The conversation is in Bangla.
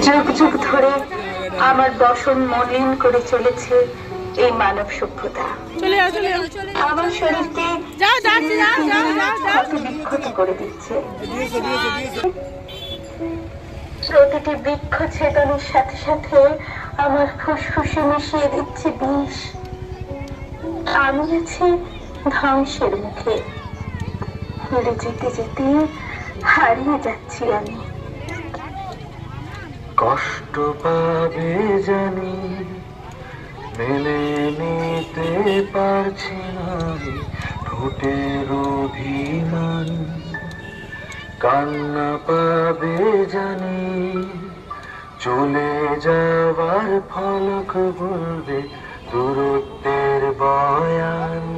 যুগ যুগ ধরে আমার বসন মলিন করে চলেছে এই মানব সভ্যতা। আমার শরীরকে ক্ষত বিক্ষত করে দিচ্ছে। প্রতিটি বৃক্ষ ছেদনের সাথে সাথে আমার ফুসফুসে মিশিয়ে দিচ্ছে বিষ। আমি আছি ধ্বংসের মুখে, হেরে যেতে যেতে হারিয়ে যাচ্ছি আমি। কষ্ট পাবে জানি, মেনে নিতে পারছি না ঠোঁটের অভিমান। কান্না পাবে জানি, চলে যাওয়ার ফলক বলবে দূরত্বের বয়ান।